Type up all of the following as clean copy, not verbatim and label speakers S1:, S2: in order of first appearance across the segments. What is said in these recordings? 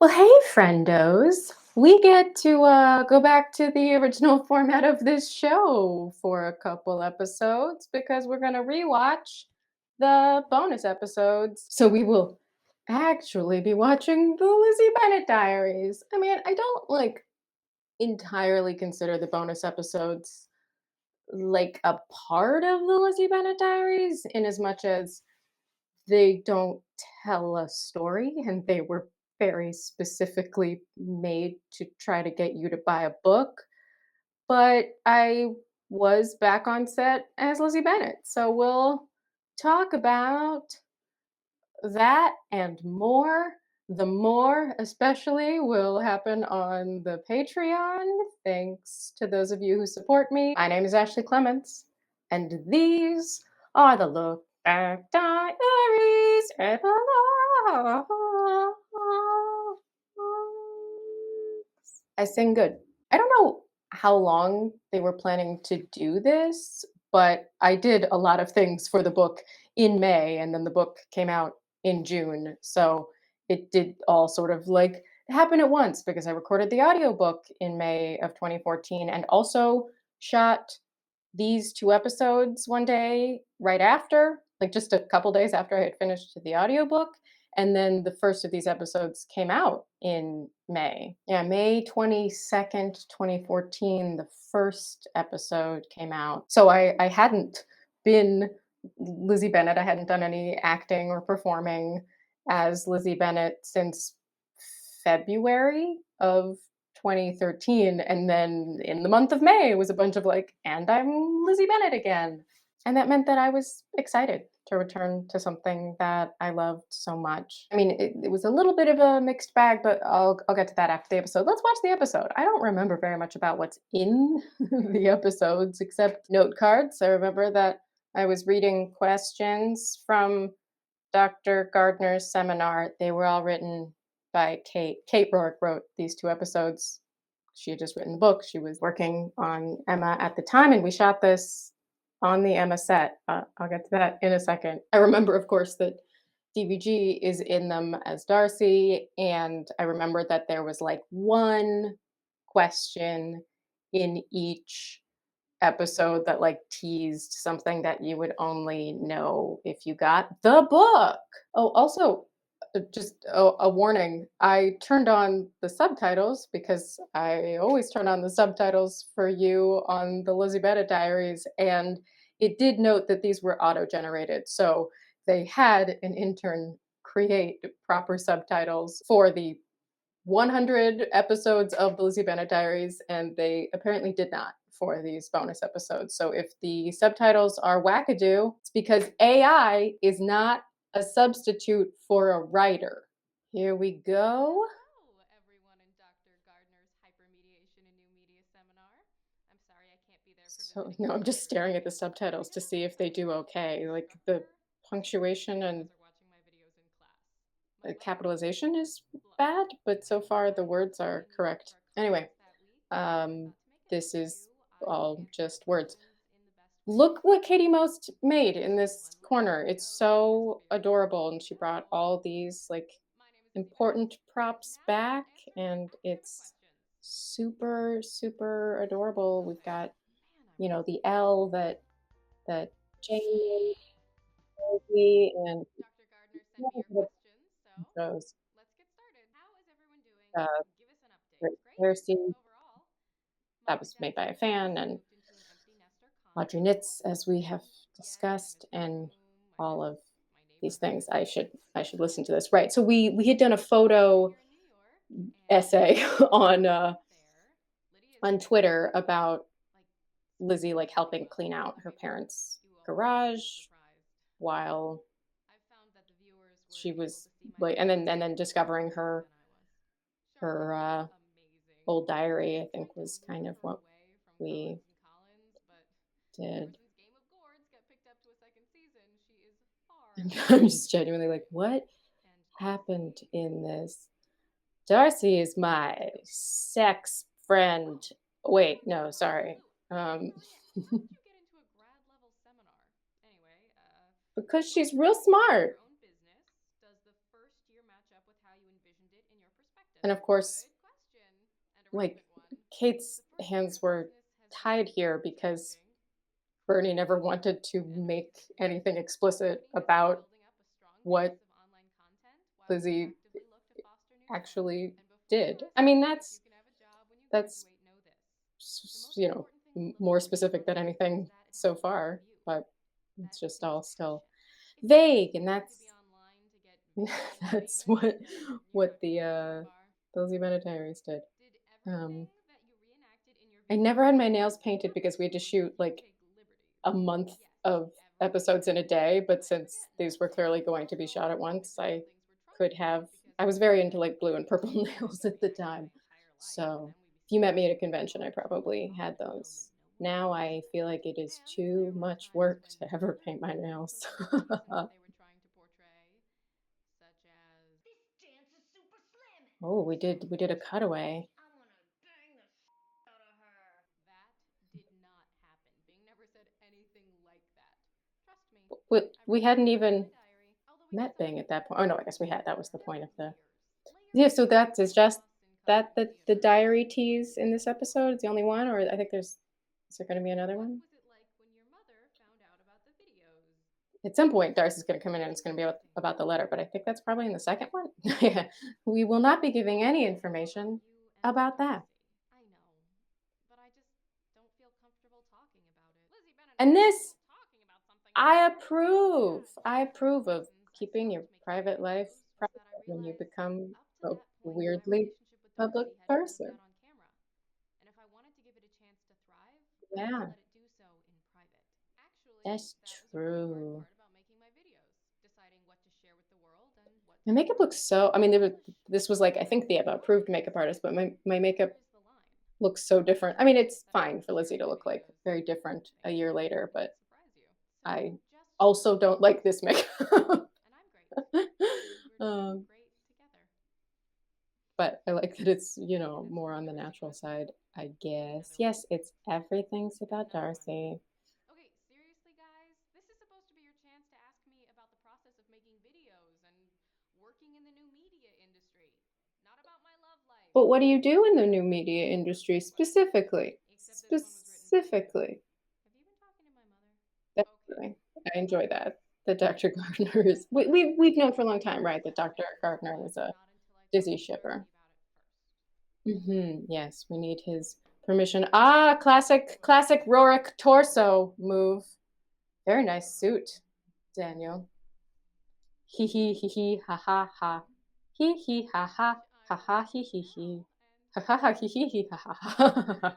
S1: Well, hey, friendos. We get to go back to the original format of this show for a couple episodes because we're going to rewatch the bonus episodes. So we will actually be watching the Lizzie Bennett Diaries. I mean, I don't entirely consider the bonus episodes like a part of the Lizzie Bennett Diaries in as much as they don't tell a story, and they were very specifically made to try to get you to buy a book. But I was back on set as Lizzie Bennet, so we'll talk about that and more. The more, especially, will happen on the Patreon. Thanks to those of you who support me. My name is Ashley Clements, and these are the Look Back Diaries. I sing good. I don't know how long they were planning to do this, but I did a lot of things for the book in May, and then the book came out in June. So it did all sort of happen at once because I recorded the audiobook in May of 2014 and also shot these two episodes one day right after, like just a couple days after I had finished the audiobook. And then the first of these episodes came out in May. Yeah, May 22nd, 2014, the first episode came out. So I hadn't been Lizzie Bennett. I hadn't done any acting or performing as Lizzie Bennett since February of 2013. And then in the month of May, it was a bunch of and I'm Lizzie Bennett again. And that meant that I was excited to return to something that I loved so much. I mean, it was a little bit of a mixed bag, but I'll get to that after the episode. Let's watch the episode. I don't remember very much about what's in the episodes except note cards. I remember that I was reading questions from Dr. Gardiner's seminar. They were all written by Kate. Kate Rourke wrote these two episodes. She had just written the book. She was working on Emma at the time, and we shot this on the Emma set. I'll get to that in a second. I remember, of course, that DVG is in them as Darcy, and I remember that there was one question in each episode that teased something that you would only know if you got the book. Oh, also, just a warning. I turned on the subtitles because I always turn on the subtitles for you on the Lizzie Bennett Diaries, and it did note that these were auto-generated. So they had an intern create proper subtitles for the 100 episodes of the Lizzie Bennett Diaries, and they apparently did not for these bonus episodes. So if the subtitles are wackadoo, it's because AI is not a substitute for a writer. Here we go.
S2: Hello, everyone in Dr. Gardner's Hypermediation and New Media seminar. I'm sorry I can't be there for
S1: So
S2: visiting
S1: no, I'm just
S2: educators
S1: staring at the
S2: today. I
S1: subtitles to
S2: know,
S1: see if they
S2: I'm
S1: do
S2: just a
S1: okay.
S2: regular
S1: Like the
S2: instructor.
S1: punctuation
S2: You
S1: and
S2: guys are watching my videos in class. My
S1: the
S2: lessons
S1: capitalization is
S2: flow.
S1: bad, but so far the
S2: I
S1: words are
S2: didn't go
S1: correct.
S2: for a
S1: Anyway,
S2: class that week.
S1: um,
S2: Not to make it
S1: this
S2: about
S1: is
S2: you. I
S1: all
S2: answer
S1: just words.
S2: questions in the best way
S1: Look what Katie
S2: possible.
S1: Most made in
S2: So
S1: this
S2: let's
S1: corner. It's
S2: go
S1: so
S2: persevere.
S1: adorable, and she brought
S2: Hello.
S1: all these
S2: My name is Lizzie Bennett,
S1: important
S2: and
S1: props
S2: now let's
S1: back,
S2: answer some
S1: and
S2: Ask Emma
S1: it's
S2: questions.
S1: super super adorable. We've
S2: Okay.
S1: got,
S2: Man, I'm
S1: you know, the
S2: excited.
S1: L that Jane made me, and
S2: Dr. Gardner sent me your questions, so
S1: those
S2: let's get started. How is everyone doing?
S1: uh,
S2: Give us an update. Great.
S1: Cersei
S2: Overall,
S1: that
S2: mom and
S1: was
S2: dad
S1: made by a
S2: seem
S1: fan,
S2: happy.
S1: and
S2: Moved into an empty nester
S1: Audrey
S2: condo.
S1: Knits, as we have
S2: Again, I
S1: discussed,
S2: miss my
S1: and
S2: room. I
S1: all
S2: miss
S1: of
S2: my
S1: these
S2: neighborhood.
S1: things. I should listen to this. Right. So we had done a
S2: I'm
S1: photo
S2: here in New York, and
S1: essay
S2: Lydia is right there. Lydia is
S1: on
S2: my best
S1: Twitter
S2: friend.
S1: about
S2: Like,
S1: Lizzie
S2: surprisingly
S1: helping
S2: well.
S1: clean out
S2: I
S1: her
S2: mean,
S1: parents'
S2: you all might be
S1: garage
S2: surprised.
S1: while
S2: I found that the viewers were
S1: she
S2: able
S1: was
S2: to see my
S1: and
S2: face
S1: then
S2: more
S1: discovering
S2: clearly than I was.
S1: her
S2: Charlotte is amazing.
S1: old diary, I
S2: She
S1: think,
S2: tried to
S1: was kind
S2: lure
S1: of
S2: her
S1: what
S2: away from
S1: we
S2: Collins and Collins, but ever
S1: did.
S2: since Game of Gourds got picked up to a second season, she is far
S1: I'm
S2: outgrowing
S1: just
S2: my
S1: genuinely like,
S2: family.
S1: what
S2: And
S1: happened
S2: Darcy,
S1: in this? Darcy is my sex friend. Wait,
S2: oh,
S1: no, sorry.
S2: so
S1: Um,
S2: yeah, how did you get into a grad level seminar? Anyway,
S1: because
S2: what
S1: she's real
S2: drew you to your
S1: smart.
S2: own business? Does the first year match up with how you envisioned it in your perspective?
S1: And of
S2: a
S1: course,
S2: good question and a
S1: like,
S2: relevant one.
S1: Kate's
S2: The first
S1: hands
S2: year's
S1: were
S2: business has been
S1: tied here because
S2: challenging
S1: Bernie never
S2: and
S1: wanted to
S2: and
S1: make anything
S2: the
S1: explicit
S2: company has been
S1: about
S2: building up a strong base
S1: what
S2: of online content while we
S1: Lizzie
S2: actively look to foster new talent.
S1: actually
S2: And before you
S1: did.
S2: ask
S1: I mean,
S2: me if you can have a job when you
S1: that's
S2: graduate, know this. The most important thing to look
S1: more
S2: for in a
S1: specific than
S2: company is
S1: anything
S2: that it has
S1: so
S2: a goal for
S1: far,
S2: you,
S1: but
S2: that
S1: it's just
S2: it's
S1: all
S2: a
S1: still
S2: passion. If you think it's
S1: vague, and
S2: boring to be online to get visual
S1: that's
S2: statements, then you're
S1: what
S2: not going to get too far.
S1: the Lizzie Bennet Diaries did.
S2: Did
S1: Um,
S2: everything that you reenacted in your
S1: I never
S2: videos
S1: had my
S2: happen
S1: nails
S2: on
S1: painted because we
S2: purpose,
S1: had to
S2: or did
S1: shoot,
S2: you
S1: like,
S2: take liberties?
S1: a month
S2: Yes,
S1: of
S2: everything
S1: episodes in a
S2: happened.
S1: day, but
S2: Let's
S1: since
S2: forget
S1: these were clearly
S2: necessary
S1: going to be
S2: professional
S1: shot at
S2: or
S1: once, I
S2: traditional things we're
S1: could
S2: trying to do
S1: have
S2: because
S1: I was
S2: it's
S1: very into,
S2: fun.
S1: like, blue and purple
S2: I
S1: nails
S2: could
S1: at the
S2: reenact that
S1: time.
S2: my entire life, and
S1: So,
S2: then we'd be
S1: if you met
S2: sitting
S1: me at a
S2: around in
S1: convention, I
S2: college room
S1: probably had
S2: talking,
S1: those.
S2: no one would
S1: Now
S2: notice
S1: I
S2: it.
S1: feel like it is
S2: And
S1: too
S2: there were
S1: much
S2: times
S1: work
S2: when
S1: to ever
S2: other
S1: paint my
S2: people
S1: nails.
S2: took liberties in what they were trying to portray, such as this dance is super slamming.
S1: Oh,
S2: So
S1: we did a
S2: intense.
S1: cutaway.
S2: I want to bang the out of her. That did not happen. Bing never said anything like that. Trust me, I
S1: We
S2: wrote that
S1: hadn't
S2: all down in
S1: even
S2: my diary. Although we did
S1: met
S2: some
S1: Bing
S2: pretty
S1: at that
S2: cool
S1: point. Oh, no, I
S2: things
S1: guess we had.
S2: together.
S1: That was the
S2: There
S1: point
S2: were
S1: of the
S2: layers
S1: Yeah,
S2: of
S1: so
S2: secret
S1: that is just
S2: playoffs in custom
S1: the
S2: theater
S1: diary
S2: scenes where
S1: tease in
S2: we
S1: this
S2: would
S1: episode is the only
S2: choreograph
S1: one, or I
S2: scenes.
S1: think there's is there gonna be another
S2: What
S1: one?
S2: was it like when your mother found out about the videos?
S1: At some point, Darcy's gonna come in and it's gonna be
S2: Interesting.
S1: about the letter, but I think that's probably in the second
S2: Okay.
S1: one. Yeah. We will not be giving any
S2: It's all about
S1: information
S2: you and
S1: about that.
S2: Darcy. I know, but I just don't feel comfortable talking about it. Lizzie Bennet
S1: And
S2: has
S1: this,
S2: trouble talking about something that she doesn't want to talk about.
S1: I
S2: One of
S1: approve
S2: the
S1: of
S2: reasons I
S1: keeping your
S2: stopped making
S1: private life
S2: videos was
S1: private
S2: that I
S1: when you
S2: realized
S1: become
S2: up to
S1: a
S2: that point my
S1: weirdly
S2: relationship with
S1: public
S2: Darcy hadn't lived
S1: person.
S2: out on camera. And if I wanted to give it a chance to thrive, I had to
S1: Yeah,
S2: let it do so in private. Actually,
S1: that's
S2: that was a really hard
S1: true.
S2: part about making my videos, deciding what to share with the world and what
S1: My
S2: to
S1: makeup
S2: keep
S1: looks so I mean,
S2: hush
S1: this was
S2: hush.
S1: like I think the approved makeup artist, but my makeup
S2: Where is the line?
S1: looks so
S2: What
S1: different.
S2: makes
S1: I
S2: you
S1: mean,
S2: think
S1: it's
S2: that I
S1: fine
S2: wouldn't
S1: for
S2: share
S1: Lizzie to
S2: my
S1: look like
S2: videos?
S1: very different a
S2: Maybe
S1: year
S2: I
S1: later,
S2: might
S1: but
S2: surprise you. So
S1: I
S2: just trust
S1: also don't
S2: me.
S1: like this makeup.
S2: And I'm great. And we're doing
S1: um,
S2: great together.
S1: but I like that it's,
S2: And if
S1: more
S2: someone
S1: on the
S2: ever asks
S1: natural
S2: you,
S1: side, I
S2: give me
S1: guess.
S2: another one.
S1: Yes, it's everything's
S2: And
S1: about
S2: another one.
S1: Darcy.
S2: Okay, seriously, guys, this is supposed to be your chance to ask me about the process of making videos and working in the new media industry, not about my love life.
S1: But what do you do in the new media industry
S2: Well,
S1: specifically?
S2: except this one was written for you.
S1: Specifically.
S2: Have you been talking to my mother? Okay,
S1: Definitely. I enjoy
S2: let's
S1: that.
S2: see.
S1: That Dr.
S2: When
S1: Gardner
S2: did I
S1: is
S2: first
S1: we've known for a
S2: make
S1: long time, right? That
S2: videos?
S1: Dr. Gardner
S2: But
S1: was a
S2: not until I
S1: Disney
S2: talked to
S1: shipper.
S2: Darcy about it first.
S1: Yes, we need his permission. Ah, classic Rorik torso move. Very nice suit, Daniel. Hee ha ha ha. Hee ha ha
S2: Which I
S1: ha ha
S2: will
S1: hee
S2: do
S1: hee hee.
S2: now, and
S1: Ha ha ha hee ha ha.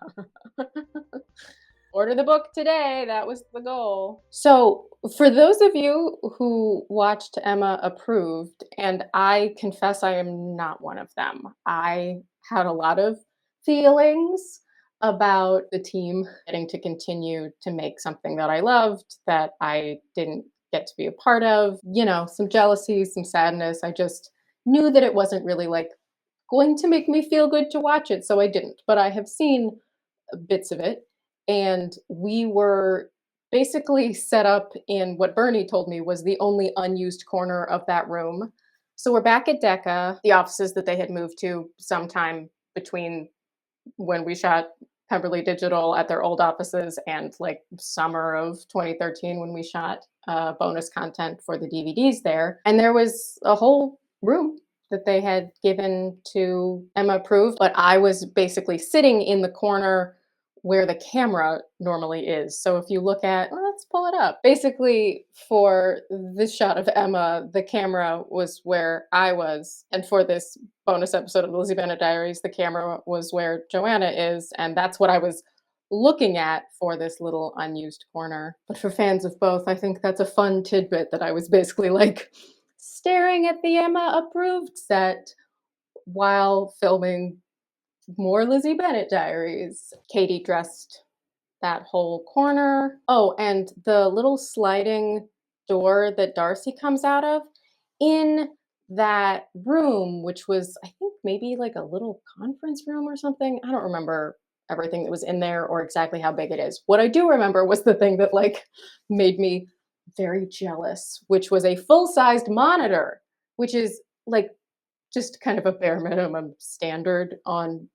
S1: Order the book today. That was the goal. So, for those of you who watched Emma Approved, and I confess I am not one of them, I had a lot of feelings about the team getting to continue to make something that I loved that I didn't get to be a part of. Some jealousy, some sadness. I just knew that it wasn't really like going to make me feel good to watch it, so I didn't. But I have seen bits of it. And we were basically set up in what Bernie told me was the only unused corner of that room. So we're back at DECA, the offices that they had moved to sometime between when we shot Pemberley Digital at their old offices and like summer of 2013 when we shot bonus content for the DVDs there. And there was a whole room that they had given to Emma Approved, but I was basically sitting in the corner where the camera normally is. So if you look at, well, let's pull it up. Basically, for this shot of Emma, the camera was where I was. And for this bonus episode of the Lizzie Bennet Diaries, the camera was where Joanna is. And that's what I was looking at for this little unused corner. But for fans of both, I think that's a fun tidbit that I was basically like staring at the Emma Approved set while filming more Lizzie Bennet Diaries. Katie dressed that whole corner. Oh, and the little sliding door that Darcy comes out of in that room, which was, I think, maybe like a little conference room or something. I don't remember everything that was in there or exactly how big it is. What I do remember was the thing that like made me very jealous, which was a full-sized monitor, which is like just kind of a bare minimum standard on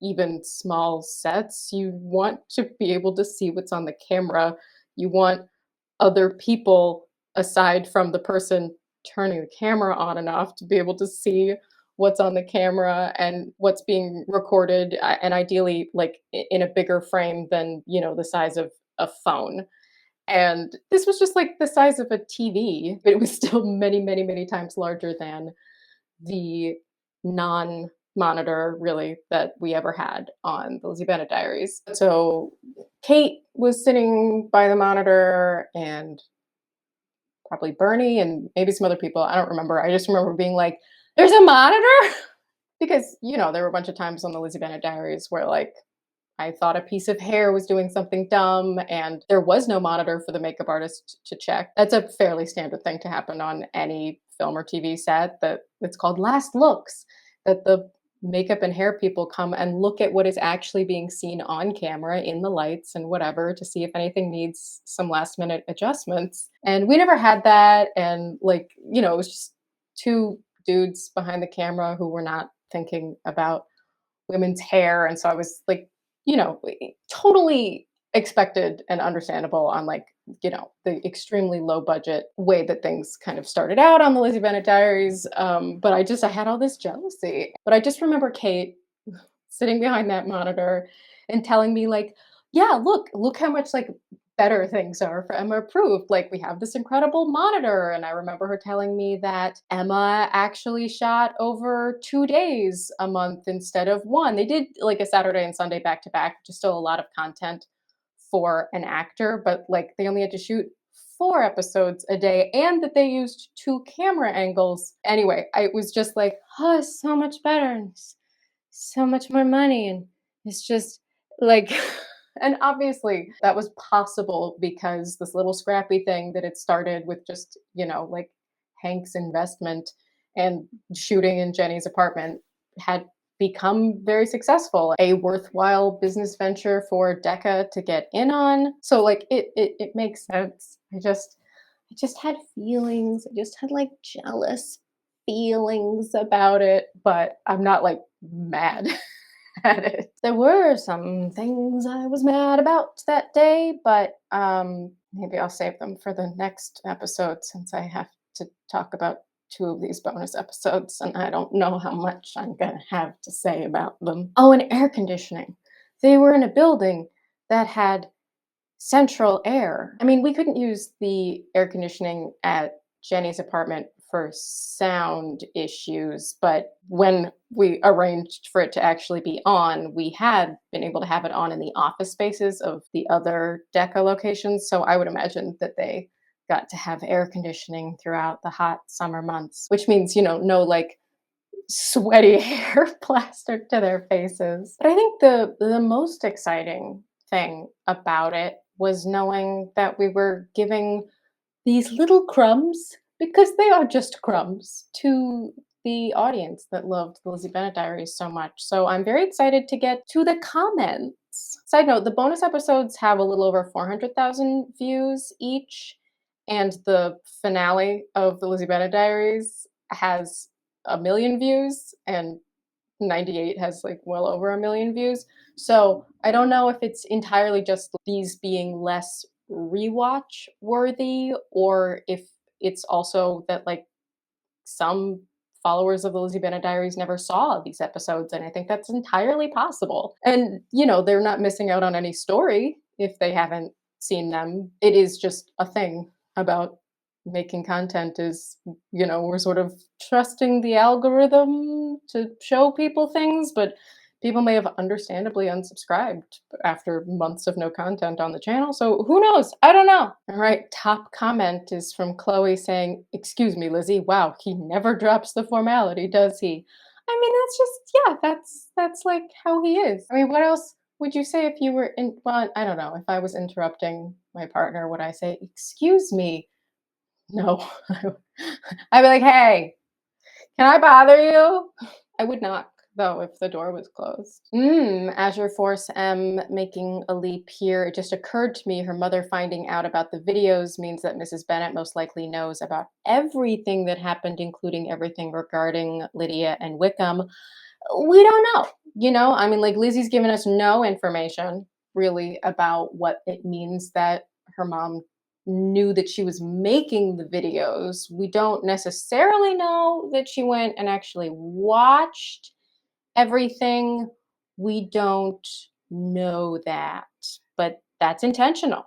S1: even small sets. You want to be able to see what's on the camera. You want other people aside from the person turning the camera on enough to be able to see what's on the camera and what's being recorded, and ideally like in a bigger frame than, the size of a phone. And this was just like the size of a TV, but it was still many, many, many times larger than the non-monitor really that we ever had on the Lizzie Bennet Diaries. So Kate was sitting by the monitor, and probably Bernie and maybe some other people. I don't remember. I just remember being like, "There's a monitor," because there were a bunch of times on the Lizzie Bennet Diaries where like I thought a piece of hair was doing something dumb and there was no monitor for the makeup artist to check. That's a fairly standard thing to happen on any film or TV set. That it's called last looks, that the makeup and hair people come and look at what is actually being seen on camera in the lights and whatever to see if anything needs some last minute adjustments. And we never had that. And like, it was just two dudes behind the camera who were not thinking about women's hair. And so I was like, totally expected and understandable on like, the extremely low budget way that things kind of started out on the Lizzie Bennet Diaries. But I had all this jealousy. But I just remember Kate sitting behind that monitor and telling me like, yeah, look how much like better things are for Emma approved. Like we have this incredible monitor. And I remember her telling me that Emma actually shot over 2 days a month instead of one. They did like a Saturday and Sunday back to back, which is still a lot of content for an actor, but like they only had to shoot 4 episodes a day and that they used 2 camera angles. Anyway, I was just like, oh, it's so much better and so much more money. And it's just like, and obviously that was possible because this little scrappy thing that it started with just, like Hank's investment and shooting in Jenny's apartment had become very successful, a worthwhile business venture for Decca to get in on. So like it makes sense. I just had feelings. I just had like jealous feelings about it, but I'm not like mad at it. There were some things I was mad about that day, but maybe I'll save them for the next episode since I have to talk about 2 of these bonus episodes and I don't know how much I'm gonna have to say about them. Oh, and air conditioning. They were in a building that had central air. I mean, we couldn't use the air conditioning at Jenny's apartment for sound issues, but when we arranged for it to actually be on, we had been able to have it on in the office spaces of the other Decca locations. So I would imagine that they got to have air conditioning throughout the hot summer months, which means, no like sweaty hair plastered to their faces. But I think the most exciting thing about it was knowing that we were giving these little crumbs, because they are just crumbs, to the audience that loved the Lizzie Bennet Diaries so much. So I'm very excited to get to the comments. Side note, the bonus episodes have a little over 400,000 views each, and the finale of the Lizzie Bennet Diaries has 1 million views, and 98 has like well over 1 million views. So I don't know if it's entirely just these being less rewatch worthy, or if it's also that like some followers of the Lizzie Bennet Diaries never saw these episodes, and I think that's entirely possible. And they're not missing out on any story if they haven't seen them. It is just a thing about making content is, we're sort of trusting the algorithm to show people things, but people may have understandably unsubscribed after months of no content on the channel. So who knows? I don't know. All right, top comment is from Chloe saying, "Excuse me, Lizzie. Wow, he never drops the formality, does he?" I mean, that's just, yeah, that's like how he is. I mean, what else would you say if you were in, well, I don't know. If I was interrupting my partner, would I say, "Excuse me"? No. I'd be like, "Hey, can I bother you?" I would knock though, if the door was closed. Azure Force M making a leap here. It just occurred to me her mother finding out about the videos means that Mrs. Bennet most likely knows about everything that happened, including everything regarding Lydia and Wickham. We don't know. I mean, like Lizzie's given us no information really about what it means that her mom knew that she was making the videos. We don't necessarily know that she went and actually watched everything. We don't know that, but that's intentional.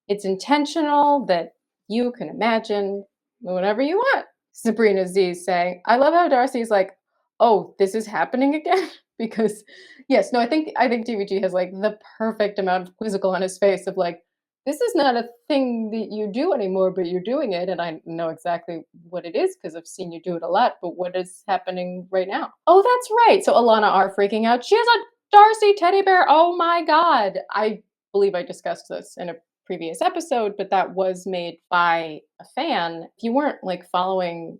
S1: It's intentional that you can imagine whatever you want. Sabrina Z saying, I love how Darcy's like, oh, this is happening again. Because yes, no, I think DVG has like the perfect amount of quizzical on his face of like, this is not a thing that you do anymore, but you're doing it. And I know exactly what it is because I've seen you do it a lot. But what is happening right now? Oh, that's right. So Alana are freaking out. She has a Darcy teddy bear. Oh my God. I believe I discussed this in a previous episode, but that was made by a fan. If you weren't like following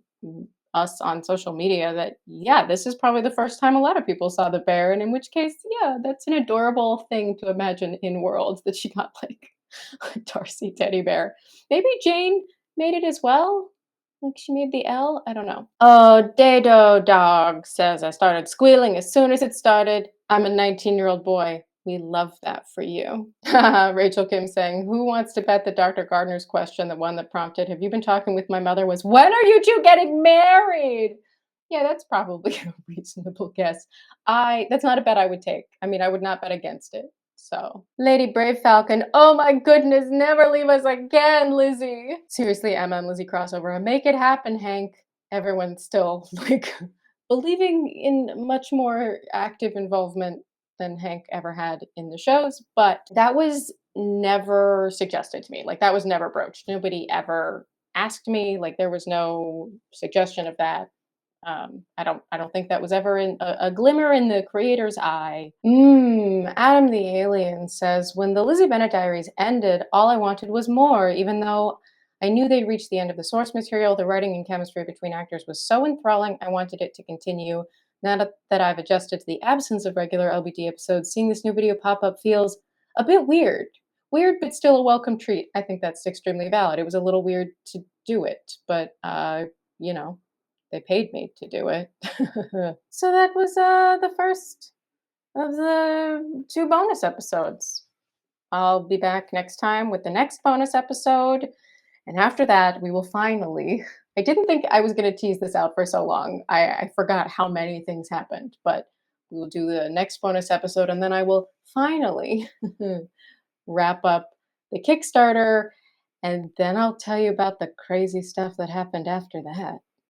S1: us on social media, that yeah, this is probably the first time a lot of people saw the bear, and in which case, yeah, that's an adorable thing to imagine in world that she got like a Darcy teddy bear. Maybe Jane made it as well. Like she made the L? I don't know. Oh, Dado Dog says I started squealing as soon as it started. I'm a 19-year-old boy. We love that for you. Rachel Kim saying, who wants to bet that Dr. Gardner's question, the one that prompted, have you been talking with my mother, was, when are you two getting married? Yeah, that's probably a reasonable guess. That's not a bet I would take. I mean, I would not bet against it. So, Lady Brave Falcon, oh my goodness, never leave us again, Lizzie. Seriously, Emma and Lizzie crossover. Make it happen, Hank. Everyone's still like believing in much more active involvement than Hank ever had in the shows, but that was never suggested to me. Like that was never broached. Nobody ever asked me. Like there was no suggestion of that. I don't think that was ever in a glimmer in the creator's eye. Adam the Alien says, when the Lizzie Bennet Diaries ended, all I wanted was more, even though I knew they'd reached the end of the source material. The writing and chemistry between actors was so enthralling, I wanted it to continue. Now that I've adjusted to the absence of regular LBD episodes, seeing this new video pop up feels a bit weird. Weird, but still a welcome treat. I think that's extremely valid. It was a little weird to do it, but, you know, they paid me to do it. So that was the first of the 2 bonus episodes. I'll be back next time with the next bonus episode. And after that, we will finally. I didn't think I was going to tease this out for so long. I forgot how many things happened, but we will do the next bonus episode and then I will finally wrap up the Kickstarter. And then I'll tell you about the crazy stuff that happened after that.